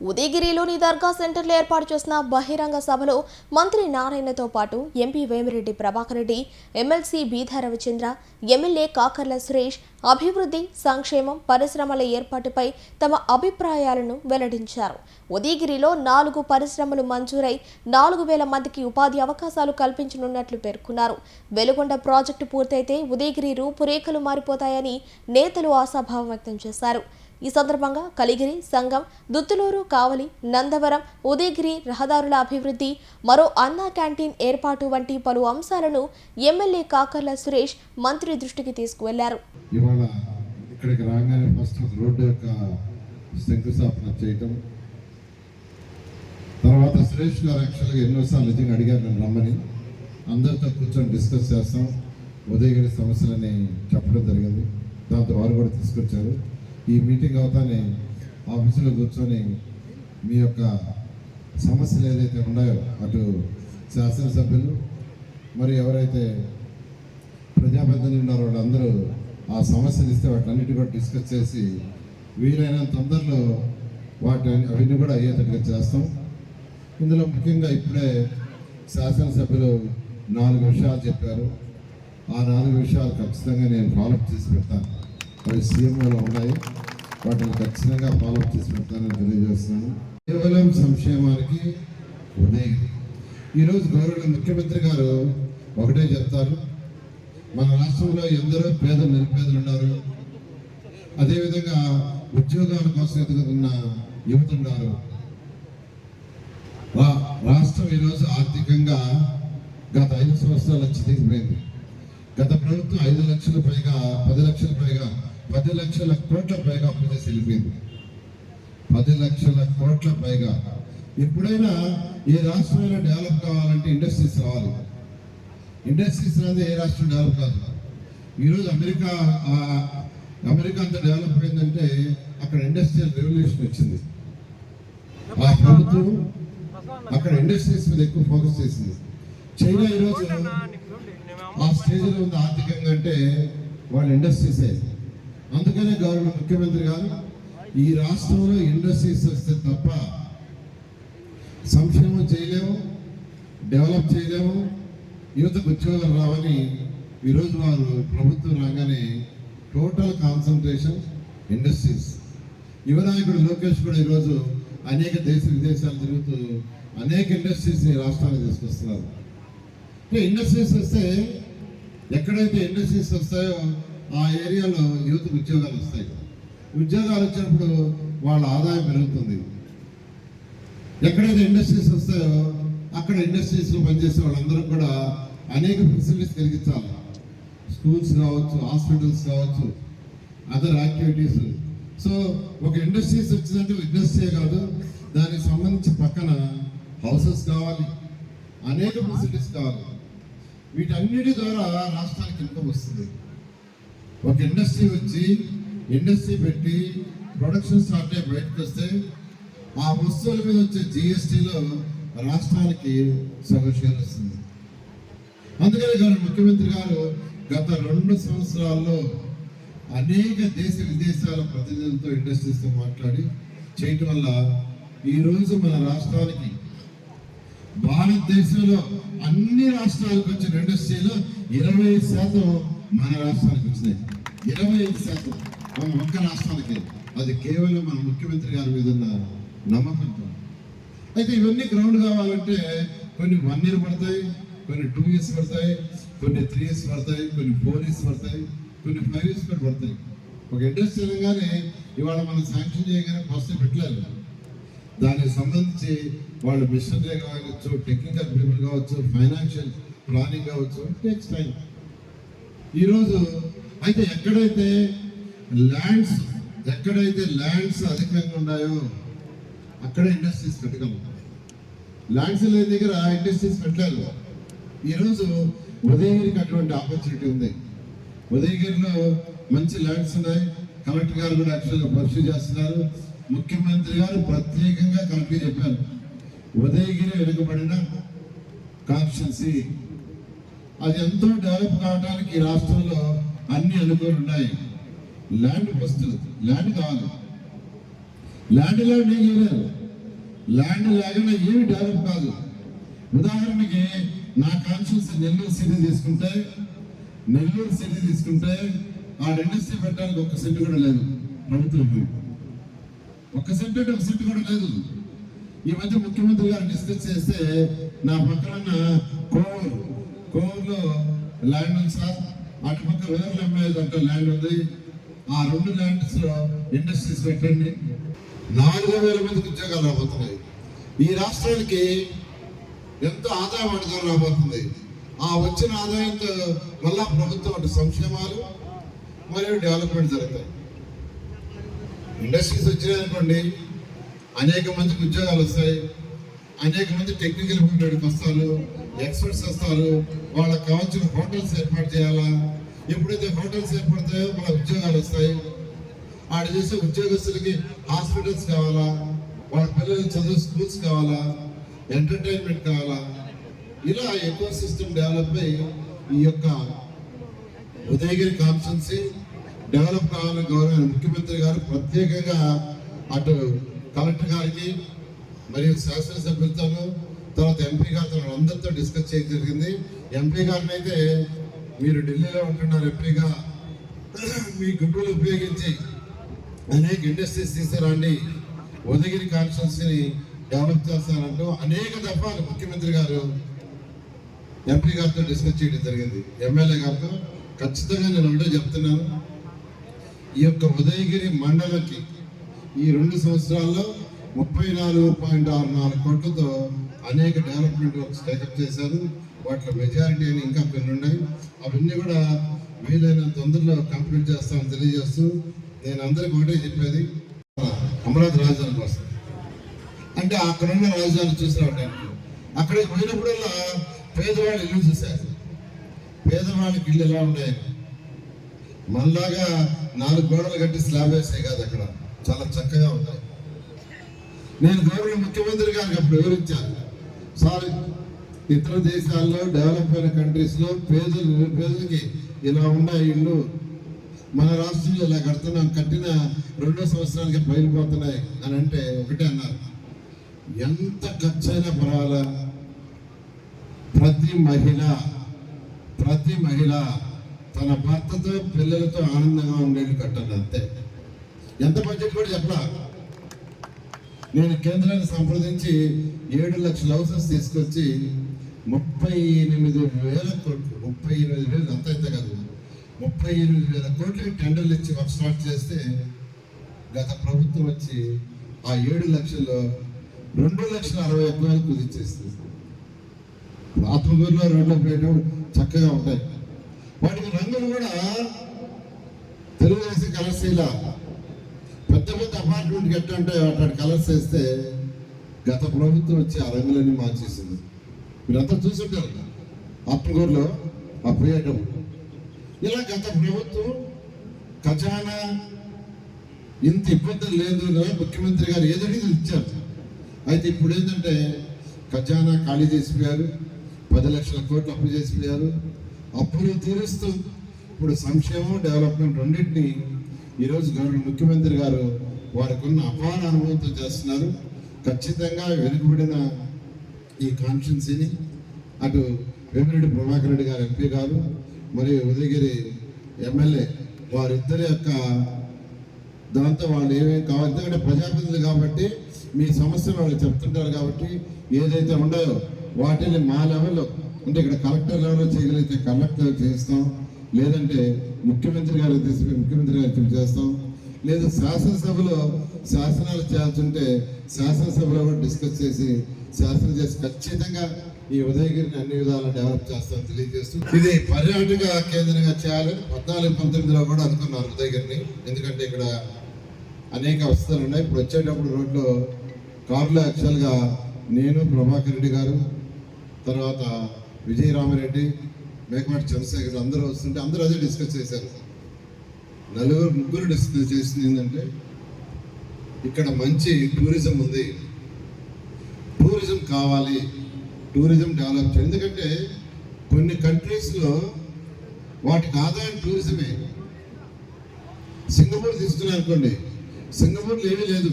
ఉదయగిరిలోని దర్గా సెంటర్లో ఏర్పాటు చేసిన బహిరంగ సభలో మంత్రి నారాయణతో పాటు ఎంపీ వేమిరెడ్డి ప్రభాకర్ రెడ్డి, ఎమ్మెల్సీ బీదా రవిచంద్ర, ఎమ్మెల్యే కాకర్ల సురేష్ అభివృద్ధి, సంక్షేమం, పరిశ్రమల ఏర్పాటుపై తమ అభిప్రాయాలను వెల్లడించారు. ఉదయగిరిలో 4 పరిశ్రమలు మంజూరై 4,000 మందికి ఉపాధి అవకాశాలు కల్పించనున్నట్లు పేర్కొన్నారు. వెలుగొండ ప్రాజెక్టు పూర్తయితే ఉదయగిరి రూపురేఖలు మారిపోతాయని నేతలు ఆశాభావం వ్యక్తం చేశారు. ఈ సందర్భంగా కలిగిరి, సంగం, దుత్తులూరు, కావలి, నందవరం, ఉదయగిరి రహదారుల అభివృద్ధి, మరో అన్నా క్యాంటీన్ ఏర్పాటు వంటి పలు అంశాలను ఎమ్మెల్యే కాకర్ల సురేష్ మంత్రి దృష్టికి తీసుకువెళ్లారు. ఇవాళ ఇక్కడికి రాగానే ఫస్ట్ రోడ్డు యొక్క శంకుస్థాపన చేయటం, తర్వాత సురేష్ గారు యాక్చువల్గా ఎన్నోసార్లు నిజంగా అడిగారు నన్ను రమ్మని, అందరితో కూర్చొని డిస్కస్ చేస్తాం, ఉదయగిరి సమస్యలని చెప్పడం జరిగింది. దాంతో వారు కూడా తీసుకొచ్చారు. ఈ మీటింగ్ అవుతానే ఆఫీసులో కూర్చొని మీ యొక్క సమస్యలు ఏదైతే ఉన్నాయో అటు శాసనసభ్యులు మరి ఎవరైతే ప్రజాప్రతినిధులు ఉన్నారో వాళ్ళందరూ ఆ సమస్యలు ఇస్తే వాటిలన్నిటి కూడా డిస్కస్ చేసి వీలైనంత తొందరలో అవన్నీ కూడా అయ్యేటట్టుగా చేస్తాం. ఇందులో ముఖ్యంగా ఇప్పుడే శాసనసభ్యులు 4 విషయాలు చెప్పారు. ఆ 4 విషయాలు ఖచ్చితంగా నేను ఫాలోఅప్ చేసి పెడతాను. అవి సీఎంఓలో ఉన్నాయి, వాటిని ఖచ్చితంగా ఫాలోఅప్ చేసి పెడతానని తెలియజేస్తున్నాను. కేవలం సంక్షేమానికి ఉదయగిరి. ఈరోజు గౌరవ ముఖ్యమంత్రి గారు ఒకటే చెప్తారు, మన రాష్ట్రంలో ఎందరో పేదలు నిరుపేదలు ఉన్నారు, అదేవిధంగా ఉద్యోగాల కోసం ఎదుగుతున్న యువత ఉన్నారు. రాష్ట్రం ఈరోజు ఆర్థికంగా గత 5 సంవత్సరాలు చితికిపోయింది. గత ప్రభుత్వం 5 లక్షల పైగా 10 లక్షల పైగా 10 లక్షల కోట్ల పైగా అప్పు చేసి వెళ్ళిపోయింది. 10 లక్షల కోట్ల పైగా. ఎప్పుడైనా ఏ రాష్ట్రంలో డెవలప్ కావాలంటే ఇండస్ట్రీస్ రావాలి. ఇండస్ట్రీస్ అనేది ఏ రాష్ట్రం డెవలప్ కాదు. ఈరోజు అమెరికా అంత డెవలప్ అయిందంటే అక్కడ ఇండస్ట్రియల్ రెవల్యూషన్ వచ్చింది. ఆ ప్రభుత్వం అక్కడ ఇండస్ట్రీస్ మీద ఎక్కువ ఫోకస్ చేసింది. చైనా ఈరోజు ఆ స్టేజ్లో ఉంది ఆర్థికంగా అంటే వాళ్ళ ఇండస్ట్రీసే. అందుకనే గౌరవ ముఖ్యమంత్రి గారు ఈ రాష్ట్రంలో ఇండస్ట్రీస్ వస్తే తప్ప సంక్షేమం చేయలేము, డెవలప్ చేయలేము, యువతకు ఉద్యోగాలు రావని ఈరోజు వారు ప్రభుత్వం రాగానే టోటల్ కాన్సన్ట్రేషన్ ఇండస్ట్రీస్. యువ నాయకుడు లోకేష్ కూడా ఈరోజు అనేక విదేశాలు తిరుగుతూ అనేక ఇండస్ట్రీస్ని రాష్ట్రానికి తీసుకొస్తున్నారు. ఇండస్ట్రీస్ వస్తే ఎక్కడైతే ఇండస్ట్రీస్ వస్తాయో ఆ ఏరియాలో యువతకు ఉద్యోగాలు వస్తాయి. ఉద్యోగాలు వచ్చినప్పుడు వాళ్ళ ఆదాయం పెరుగుతుంది. ఎక్కడైతే ఇండస్ట్రీస్ వస్తాయో అక్కడ ఇండస్ట్రీస్లో పనిచేసే వాళ్ళందరూ కూడా అనేక ఫెసిలిటీస్ కలిగించాలి. స్కూల్స్ కావచ్చు, హాస్పిటల్స్ కావచ్చు, అదర్ యాక్టివిటీస్. సో ఒక ఇండస్ట్రీస్ వచ్చిందంటే ఇండస్ట్రీ కాదు, దానికి సంబంధించి పక్కన హౌసెస్ కావాలి, అనేక ఫెసిలిటీస్ కావాలి. వీటన్నిటి ద్వారా రాష్ట్రానికి ఇన్కమ్ వస్తుంది. ఒక ఇండస్ట్రీ వచ్చి ఇండస్ట్రీ పెట్టి ప్రొడక్షన్ స్టార్ట్ అయ్యి బయటకు వస్తే ఆ వస్తువుల మీద వచ్చే జిఎస్టీలో రాష్ట్రానికి సగం వస్తుంది. అందుకని గారు ముఖ్యమంత్రి గారు గత 2 సంవత్సరాల్లో అనేక విదేశాల ప్రతినిధులతో ఇండస్ట్రీస్తో మాట్లాడి చేయటం వల్ల ఈరోజు మన రాష్ట్రానికి భారతదేశంలో అన్ని రాష్ట్రాలకు వచ్చిన ఇండస్ట్రీలో 20% మన రాష్ట్రానికి వచ్చినాయి. 25% మన ఒక్క రాష్ట్రానికి. అది కేవలం మన ముఖ్యమంత్రి గారి మీద ఉన్న నమ్మకంతో. అయితే ఇవన్నీ గ్రౌండ్ కావాలంటే కొన్ని 1 year పడతాయి, కొన్ని 2 years పడతాయి, కొన్ని 3 years పడతాయి, కొన్ని 4 years పడతాయి, కొన్ని 5 years కూడా పడతాయి. ఒక ఇండస్ట్రీ అనగానే ఇవాళ మనం శాంక్షన్ చేయగానే ఫస్ట్ పెట్టలేదు. దానికి సంబంధించి వాళ్ళు మిషనరీ కావచ్చు, టెక్నికల్ పీపుల్ కావచ్చు, ఫైనాన్షియల్ ప్లానింగ్ కావచ్చు, టేక్స్ టైం. ఈరోజు అయితే ఎక్కడైతే ల్యాండ్స్ అధికంగా ఉన్నాయో అక్కడ ఇండస్ట్రీస్ పెట్టగలరు. ల్యాండ్స్ లేని దగ్గర ఇండస్ట్రీస్ పెట్టలేదు. ఈరోజు ఉదయగిరికి అటువంటి ఆపర్చునిటీ ఉంది. ఉదయగిరిలో మంచి ల్యాండ్స్ ఉన్నాయి. కలెక్టర్ గారు కూడా యాక్చువల్గా పర్సూ చేస్తున్నారు. ముఖ్యమంత్రి గారు ప్రత్యేకంగా కలెక్టర్ చెప్పారు, ఉదయగిరి వెనుకబడిన కాన్స్టిట్యున్సీ, అది ఎంతో డెవలప్ కావడానికి ఈ రాష్ట్రంలో అన్ని అనుకూలు ఉన్నాయి. ల్యాండ్ ఫస్ట్, ల్యాండ్ కావాలి. ల్యాండ్లో నేను చేయలేదు. ల్యాండ్ లేకుండా ఏమి డెవలప్ కాదు. ఉదాహరణకి నా కాన్స్టిట్యూన్సీ నెల్లూరు సిటీ తీసుకుంటే ఆ ఇండస్ట్రీ పెట్టడానికి ఒక్క సెంటు కూడా లేదు ప్రభుత్వం. ఒక్క సెంటు అంటే ఒక సెంటు కూడా లేదు. ఈ మధ్య ముఖ్యమంత్రి గారు డిస్కస్ చేస్తే నా పక్కన కోవూరులో ల్యాండ్ ఉంది సార్, అటుపక్క వేర్లు అమ్మేది అంటే ల్యాండ్ ఉంది. ఆ 2 ల్యాండ్స్ లో ఇండస్ట్రీస్ పెట్టండి. 4,000 మందికి ఉద్యోగాలు రాబోతున్నాయి. ఈ రాష్ట్రానికి ఎంతో ఆదాయం అడుగుతారు రాబోతుంది. ఆ వచ్చిన ఆదాయంతో మళ్ళా ప్రభుత్వం అంటే సంక్షేమాలు మరియు డెవలప్మెంట్ జరుగుతాయి. ఇండస్ట్రీస్ వచ్చినాయనుకోండి, అనేక మందికి ఉద్యోగాలు వస్తాయి. అనేక మంది టెక్నికల్ ఫీల్డ్కి వస్తారు, ఎక్స్పర్ట్స్ వస్తారు. వాళ్ళకి కావాల్సిన హోటల్స్ ఏర్పాటు చేయాలా. ఎప్పుడైతే హోటల్స్ ఏర్పడతాయో మన ఉద్యోగాలు వస్తాయి. ఆడ చేసే ఉద్యోగస్తులకి హాస్పిటల్స్ కావాలా, వాళ్ళ పిల్లలకి చదువు స్కూల్స్ కావాలా, ఎంటర్టైన్మెంట్ కావాలా. ఇలా ఎకో సిస్టమ్ డెవలప్ అయ్యి ఈ యొక్క ఉదయగిరి కాన్స్టిట్యున్సీ డెవలప్ కావాలని గౌరవ ముఖ్యమంత్రి గారు ప్రత్యేకంగా అటు కలెక్టర్ గారికి మరియు శాసనసభ్యులతోనూ తర్వాత ఎంపీ గారితో అందరితో డిస్కస్ చేయడం జరిగింది. ఎంపీ గారిని అయితే మీరు ఢిల్లీలో ఉంటున్నారు, ఎంపీగా మీ గుంపులు ఉపయోగించి అనేక ఇండస్ట్రీస్ తీసుకురండి, ఉదయగిరి కాన్స్టిట్యున్సీని డెవలప్ చేస్తారంటూ అనేక దఫాలు ముఖ్యమంత్రి గారు ఎంపీ గారితో డిస్కస్ చేయడం జరిగింది. ఎమ్మెల్యే గారితో ఖచ్చితంగా నేను ఒకటే చెప్తున్నాను, ఈ యొక్క ఉదయగిరి మండలంకి ఈ 2 సంవత్సరాల్లో 34.64 కోట్లతో అనేక డెవలప్మెంట్ వర్క్స్ టేకప్ చేశారు. వాటిలో మెజారిటీ అని ఇంకా కొన్ని ఉన్నాయి. అవన్నీ కూడా వీలైనంత తొందరలో కంప్లీట్ చేస్తామని తెలియజేస్తూ నేను అందరికి ఒకటే చెప్పేది, అమరావతి రాజధాని కోసం అంటే అక్కడున్న రాజధాని చూసి రావడానికి అక్కడికి పోయినప్పుడల్లా పేదవాళ్ళు ఇల్లు చూశారు. పేదవాళ్ళకి ఇల్లు ఎలా ఉన్నాయి, మనలాగా 4 గోడలు కట్టి స్లాబ్ వేసాయి కాదు, అక్కడ చాలా చక్కగా ఉన్నాయి. నేను గౌరవ ముఖ్యమంత్రి గారికి అప్పుడు వివరించాను, సార్ ఇతర దేశాల్లో డెవలప్ అయిన కంట్రీస్లో పేదలకి ఇలా ఉన్నాయి ఇల్లు, మన రాష్ట్రంలో ఇలా కడుతున్నాం, కట్టిన 2వ సంవత్సరానికి బయలుపోతున్నాయి అని అంటే ఒకటే అన్నారు, ఎంత ఖర్చైనా పర్వాలా ప్రతి మహిళ తన భర్తతో పిల్లలతో ఆనందంగా ఉండేది కట్టాలి అంతే. ఎంత బడ్జెట్ కూడా చెప్పలా. నేను కేంద్రాన్ని సంప్రదించి 7 లక్షల హౌసెస్ తీసుకొచ్చి 38,000 కోట్లు 38,000 అంత అయితే కాదు 38,000 కోట్లు టెండర్లు ఇచ్చి వర్క్ స్టార్ట్ చేస్తే గత ప్రభుత్వం వచ్చి ఆ 7 లక్షల్లో 2,60,000 కుదించేస్తుంది. ఆత్మకూరులో రోడ్ల ప్లేట్ చక్కగా ఉంటాయి. వాటికి రంగులు కూడా తెలుగుదేశం కలర్స్ ఇలా పెద్ద అపార్ట్మెంట్ కట్టంటే వాటి కలర్స్ వేస్తే గత ప్రభుత్వం వచ్చి ఆ రంగులన్నీ మార్చేసింది. మీరంతా చూసుంటారు ఆత్మకూరులో ఆ పోయేటం. ఇలా గత ప్రభుత్వం ఖజానా ఇంత ఇబ్బందులు లేదు, ముఖ్యమంత్రి గారు ఏదైనా ఇచ్చారు. అయితే ఇప్పుడు ఏంటంటే ఖజానా ఖాళీ చేసిపోయారు, 10 లక్షల కోట్లు అప్పు చేసిపోయారు. అప్పులు తీరుస్తూ ఇప్పుడు సంక్షేమం డెవలప్మెంట్ రెండింటినీ ఈరోజు గౌరవ ముఖ్యమంత్రి గారు వారికి ఉన్న అపార అనుభవంతో చేస్తున్నారు. ఖచ్చితంగా వెనుకబడిన ఈ కాన్స్టిట్యున్సీని అటు వేమిరెడ్డి ప్రభాకర్ రెడ్డి గారు ఎంపీ గారు మరియు ఉదయగిరి ఎమ్మెల్యే వారిద్దరి యొక్క దాంతో వాళ్ళు ఏమేమి కావాలి, ఎందుకంటే ప్రజాప్రతినిధులు కాబట్టి మీ సమస్యలు వాళ్ళు చెప్తుంటారు కాబట్టి ఏదైతే ఉన్నాయో వాటిని మా లెవెల్లో అంటే ఇక్కడ కలెక్టర్ లెవెల్లో చేయగలిగితే కలెక్టర్ చేస్తాం, లేదంటే ముఖ్యమంత్రి గారికి తీసుకుని ముఖ్యమంత్రి గారికి చేస్తాం, లేదా శాసనసభలో శాసనాలు చేయాల్సి ఉంటే శాసనసభలో కూడా డిస్కస్ చేసి శాసనం చేసి ఖచ్చితంగా ఈ ఉదయగిరిని అన్ని విధాలు డెవలప్ చేస్తామని తెలియజేస్తూ ఇది పర్యాటక కేంద్రంగా చేయాలని 14-19లో కూడా అనుకున్నారు ఉదయగిరిని. ఎందుకంటే ఇక్కడ అనేక వసతులు ఉన్నాయి. ఇప్పుడు వచ్చేటప్పుడు రోడ్లో కార్లో యాక్చువల్గా నేను ప్రభాకర్ రెడ్డి గారు తర్వాత విజయరామరెడ్డి మేకపాటి చంద్రశేఖర్ అందరూ వస్తుంటే అందరూ అదే డిస్కస్ చేశారు. ముగ్గురు డిస్కస్ చేసింది ఏంటంటే ఇక్కడ మంచి టూరిజం ఉంది, టూరిజం కావాలి, టూరిజం డెవలప్ చేయాలి. ఎందుకంటే కొన్ని కంట్రీస్లో వాటికి ఆదాయం టూరిజమే. సింగపూర్ తీసుకున్నాను అనుకోండి, సింగపూర్లో ఏమీ లేదు.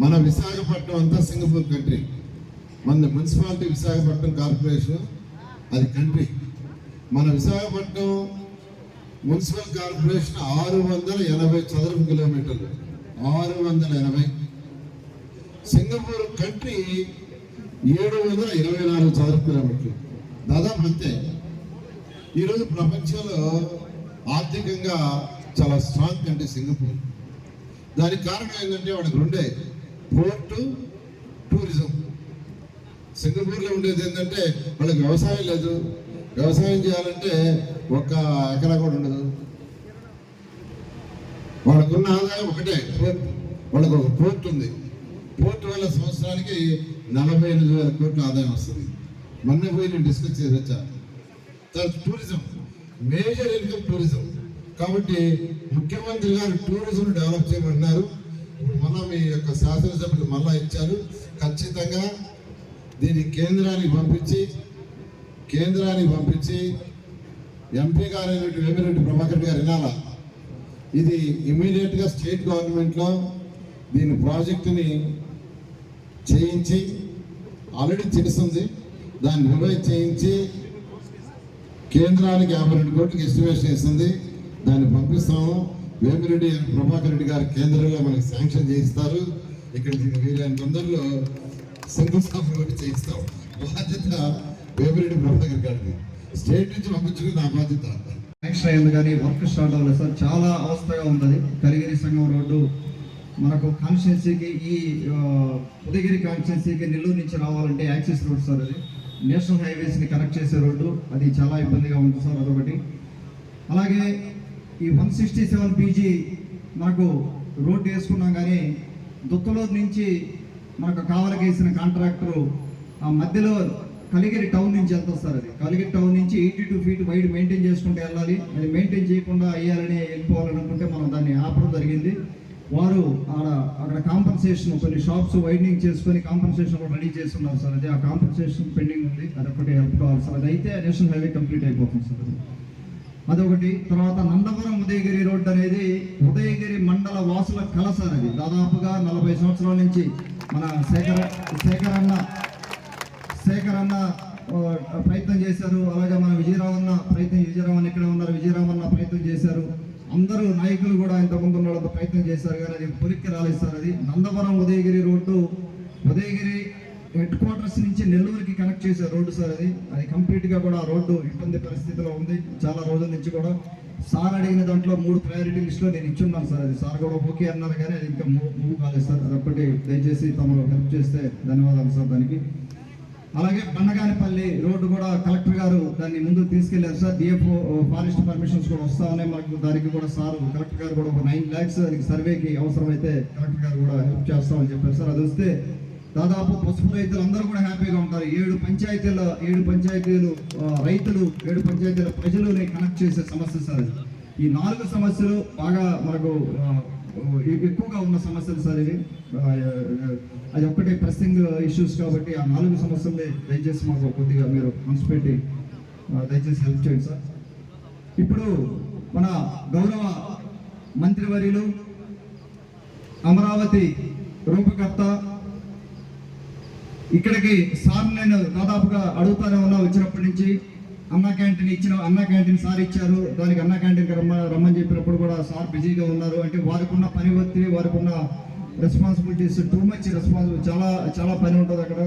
మన విశాఖపట్నం అంతా సింగపూర్ కంట్రీ. మన మున్సిపాలిటీ విశాఖపట్నం కార్పొరేషన్ అది కంట్రీ. మన విశాఖపట్నం మున్సిపల్ కార్పొరేషన్ 680 చదరపు కిలోమీటర్లు, 680. సింగపూర్ కంట్రీ 724 చదరపు కిలోమీటర్లు, దాదాపు అంతే. ఈరోజు ప్రపంచంలో ఆర్థికంగా చాలా స్ట్రాంగ్ కంట్రీ సింగపూర్. దానికి కారణం ఏంటంటే వాళ్ళకి రెండే, పోర్టు, టూరిజం. సింగపూర్లో ఉండేది ఏంటంటే వాళ్ళకి వ్యవసాయం లేదు. వ్యవసాయం చేయాలంటే ఒక్క ఎకరా కూడా ఉండదు. వాళ్ళకున్న ఆదాయం ఒకటే పోర్ట్. వాళ్ళకు ఒక పోర్ట్ ఉంది. పోర్ట్ వల్ల సంవత్సరానికి 48,000 కోట్ల ఆదాయం వస్తుంది. మొన్న పోయి నేను డిస్కస్ చేసి వచ్చా. తర్వాత టూరిజం, మేజర్ ఇన్కమ్ టూరిజం. కాబట్టి ముఖ్యమంత్రి గారు టూరిజం డెవలప్ చేయమన్నారు. ఇప్పుడు మొన్న మీ యొక్క శాసనసభ్యులు మళ్ళా ఇచ్చారు. ఖచ్చితంగా దీన్ని కేంద్రానికి పంపించి ఎంపీ గారు వేమిరెడ్డి ప్రభాకర్ గారు వినాలా. ఇది ఇమీడియట్గా స్టేట్ గవర్నమెంట్లో దీని ప్రాజెక్టుని చేయించి, ఆల్రెడీ చేస్తుంది, దాన్ని రివైజ్ చేయించి కేంద్రానికి 52 కోట్లకి ఎస్టిమేషన్ ఇస్తుంది. దాన్ని పంపిస్తాము. వేమిరెడ్డి ప్రభాకర్ రెడ్డి గారు కేంద్రంలో మనకి శాంక్షన్ చేయిస్తారు. ఇక్కడ వీలైన తొందరలో శంకుస్థాపన కూడా చేయిస్తాం. బాధ్యత వేమిరెడ్డి ప్రభాకర్ గారికి. స్టేట్ నుంచి పంపించుకుని నా బాధ్యత. శాంక్షన్ అయింది కానీ వర్క్ స్టార్ట్ అవ్వలేదు సార్. చాలా అవస్థగా ఉన్నది. కలిగిరి సంఘం రోడ్డు మనకు కాన్స్టిట్యున్సీకి, ఈ ఉదయగిరి కాన్స్టిట్యున్సీకి నెల్లూరు నుంచి రావాలంటే యాక్సెస్ రోడ్ సార్. అది నేషనల్ హైవేస్ని కనెక్ట్ చేసే రోడ్డు. అది చాలా ఇబ్బందిగా ఉంటుంది సార్, అదొకటి. అలాగే ఈ 167 PG మనకు రోడ్డు వేసుకున్నాం కానీ దుత్తలూరు నుంచి మనకు కావలికి వేసిన కాంట్రాక్టరు ఆ మధ్యలో కలిగిరి టౌన్ నుంచి వెళ్తారు సార్. అది కలిగిరి టౌన్ నుంచి 82 feet వైడ్ మెయింటైన్ చేసుకుంటూ వెళ్ళాలి. అది మెయింటైన్ చేయకుండా అయ్యాలని వెళ్ళిపోవాలని అనుకుంటే మనం దాన్ని ఆపడం జరిగింది. వారు అక్కడ కాంపన్సేషన్ కొన్ని షాప్స్ వైడనింగ్ చేసుకొని కాంపన్సేషన్ కూడా రెడీ చేస్తున్నారు సార్. అది ఆ కాంపన్సేషన్ పెండింగ్ ఉంది. అదొకటి హెల్ప్ కావాలి సార్. అది అయితే నేషనల్ హైవే కంప్లీట్ అయిపోతుంది సార్. అదొకటి. తర్వాత నందవరం ఉదయగిరి రోడ్డు అనేది ఉదయగిరి మండల వాసుల కళ సార్. అది దాదాపుగా 40 సంవత్సరాల నుంచి మన శేఖరన్న ప్రయత్నం చేశారు. అలాగే మన విజయరామన్న ఇక్కడ ఉన్నారు. విజయరామన్న ప్రయత్నం చేశారు. అందరూ నాయకులు కూడా ఇంతకుముందు ఉన్న వాళ్ళతో ప్రయత్నం చేశారు కానీ అది పొలిక్కి రాలేదు సార్. అది Nandavaram Udayagiri road Udayagiri head quarters నుంచి నెల్లూరుకి కనెక్ట్ చేసే రోడ్డు సార్. అది కంప్లీట్గా కూడా రోడ్డు ఇబ్బంది పరిస్థితిలో ఉంది చాలా రోజుల నుంచి కూడా. సార్ అడిగిన దాంట్లో 3 ప్రయారిటీ లిస్టులో నేను ఇచ్చున్నాను సార్. అది సార్ కూడా ఓకే అన్నారు కానీ అది ఇంకా మూవ్ కాలేదు సార్. అదొక్కటి దయచేసి తమరు హెల్ప్ చేస్తే ధన్యవాదాలు సార్ దానికి. అలాగే బండగానిపల్లి రోడ్డు కూడా కలెక్టర్ గారు దాన్ని ముందుకు తీసుకెళ్లారు సార్. డిఎఫ్ఓ ఫారెస్ట్ పర్మిషన్స్ కూడా వస్తా ఉన్నాయి మనకు. దానికి కూడా సార్ కలెక్టర్ గారు కూడా ఒక 9 lakhs దానికి సర్వేకి అవసరమైతే కలెక్టర్ గారు కూడా హెల్ప్ చేస్తామని చెప్పారు సార్. అది వస్తే దాదాపు పసుపు రైతులు అందరూ కూడా హ్యాపీగా ఉంటారు. 7 పంచాయతీల రైతులు 7 పంచాయతీల ప్రజలని కనెక్ట్ చేసే సమస్య సార్. ఈ 4 సమస్యలు బాగా మనకు ఎక్కువగా ఉన్న సమస్యలు సార్. ఇవి అది ఒక్కటే ప్రెస్సింగ్ ఇష్యూస్ కాబట్టి ఆ 4 సమస్యల్ని దయచేసి మాకు కొద్దిగా మీరు మనసు పెట్టి దయచేసి హెల్ప్ చేయండి సార్. ఇప్పుడు మన గౌరవ మంత్రివర్యులు అమరావతి రూపకర్త ఇక్కడికి సార్ నేను దాదాపుగా అడుగుతానే ఉన్నా వచ్చినప్పటి నుంచి. అన్నా క్యాంటీన్ సార్ ఇచ్చారు. దానికి అన్నా క్యాంటీన్కి రమ్మని చెప్పినప్పుడు కూడా సార్ బిజీగా ఉన్నారు. అంటే వారికి ఉన్న పని ఒత్తిడి, వారికి ఉన్న రెస్పాన్సిబిలిటీస్ టూ మచ్ రెస్పాన్సిబిలిటీ, చాలా పని ఉంటుంది అక్కడ.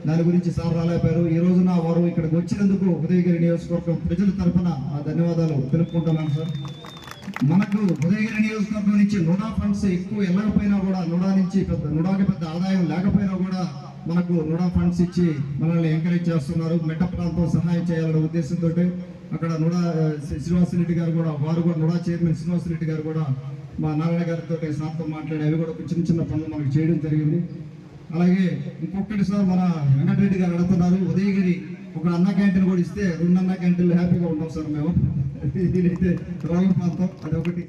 దాని గురించి సార్ రాలేపారు. ఈ రోజున వారు ఇక్కడికి వచ్చినందుకు ఉదయగిరి నియోజకవర్గం ప్రజల తరఫున ధన్యవాదాలు తెలుపుకుంటున్నాను సార్. మనకు ఉదయగిరి నియోజకవర్గం నుంచి నుడా ఫండ్స్ ఎక్కువ వెళ్ళకపోయినా కూడా, నుడాకి పెద్ద ఆదాయం లేకపోయినా కూడా మనకు నుడా ఫండ్స్ ఇచ్చి మనల్ని ఎంకరేజ్ చేస్తున్నారు. మెట్ట ప్రాంతం సహాయం చేయాలనే ఉద్దేశంతో అక్కడ నుడా శ్రీనివాసరెడ్డి గారు కూడా, వారు కూడా నుడా చైర్మన్ శ్రీనివాసరెడ్డి గారు కూడా మా నారాయణ గారితో సార్తో మాట్లాడి అవి కూడా చిన్న పనులు మనకు చేయడం జరిగింది. అలాగే ఇంకొకటి సార్, మన వెంకటరెడ్డి గారు అడుగుతున్నారు ఉదయగిరి ఒక అన్న క్యాంటీన్ కూడా ఇస్తే 2 అన్న క్యాంటీన్లు హ్యాపీగా ఉంటాం సార్ మేము. ఇదైతే రోగ ప్రాంతం, అదొకటి.